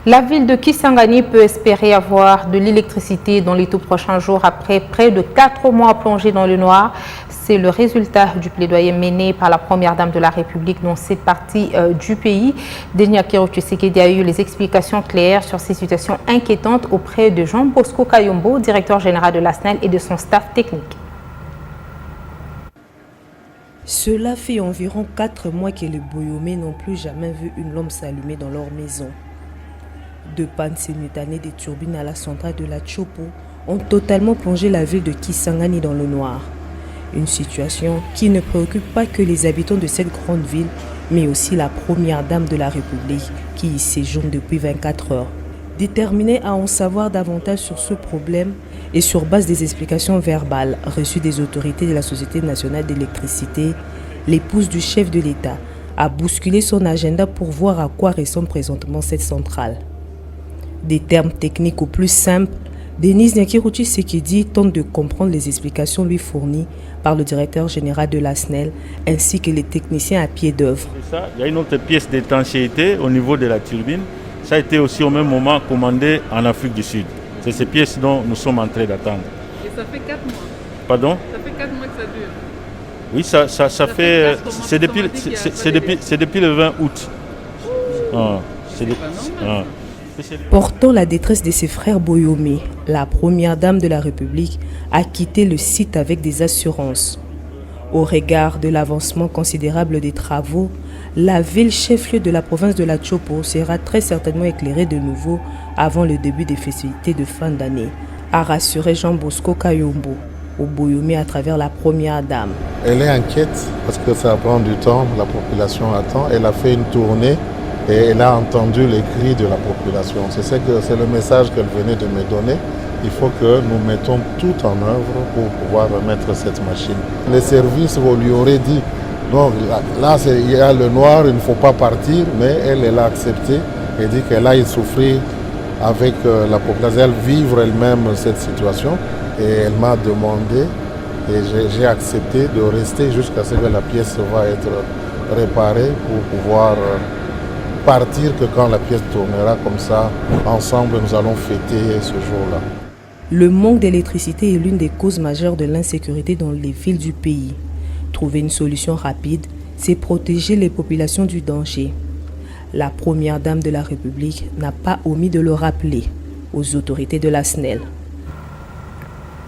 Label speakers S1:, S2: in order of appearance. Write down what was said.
S1: La ville de Kisangani peut espérer avoir de l'électricité dans les tout prochains jours après près de 4 mois plongés dans le noir. C'est le résultat du plaidoyer mené par la première dame de la République dans cette partie du pays. Denis Akero Tshisekedi a eu les explications claires sur ces situations inquiétantes auprès de Jean Bosco Kayombo, directeur général de la SNEL et de son staff technique.
S2: Cela fait environ 4 mois que les Boyomé n'ont plus jamais vu une lampe s'allumer dans leur maison. Deux pannes simultanées des turbines à la centrale de la Tchopo ont totalement plongé la ville de Kisangani dans le noir. Une situation qui ne préoccupe pas que les habitants de cette grande ville, mais aussi la première dame de la République qui y séjourne depuis 24 heures. Déterminée à en savoir davantage sur ce problème et sur base des explications verbales reçues des autorités de la Société nationale d'électricité, l'épouse du chef de l'État a bousculé son agenda pour voir à quoi ressemble présentement cette centrale. Des termes techniques au plus simples, Denis Akero Tshisekedi tente de comprendre les explications lui fournies par le directeur général de la SNEL ainsi que les techniciens à pied d'œuvre.
S3: Il y a une autre pièce d'étanchéité au niveau de la turbine. Ça a été aussi au même moment commandé en Afrique du Sud. C'est ces pièces dont nous sommes en train d'attendre.
S4: Et ça fait 4 mois.
S3: Pardon?
S4: Ça fait 4 mois que ça dure.
S3: Oui, ça fait. C'est depuis le 20 août.
S2: Portant la détresse de ses frères Boyomé, la première dame de la République a quitté le site avec des assurances. Au regard de l'avancement considérable des travaux, la ville chef-lieu de la province de la Tchopo sera très certainement éclairée de nouveau avant le début des festivités de fin d'année, a rassuré Jean Bosco Kayombo au Boyomé à travers la première dame.
S5: Elle est inquiète parce que ça prend du temps, la population attend. Elle a fait une tournée et elle a entendu les cris de la population. C'est le message qu'elle venait de me donner. Il faut que nous mettons tout en œuvre pour pouvoir remettre cette machine. Les services, vous lui aurez dit, non, là il y a le noir, il ne faut pas partir, mais elle a accepté et dit qu'elle aille souffrir avec la population, elle vivre elle-même cette situation. Et elle m'a demandé, et j'ai accepté de rester jusqu'à ce que la pièce va être réparée pour pouvoir partir, que quand la pièce tournera comme ça, ensemble nous allons fêter ce jour-là.
S2: Le manque d'électricité est l'une des causes majeures de l'insécurité dans les villes du pays. Trouver une solution rapide, c'est protéger les populations du danger. La première dame de la République n'a pas omis de le rappeler aux autorités de la SNEL.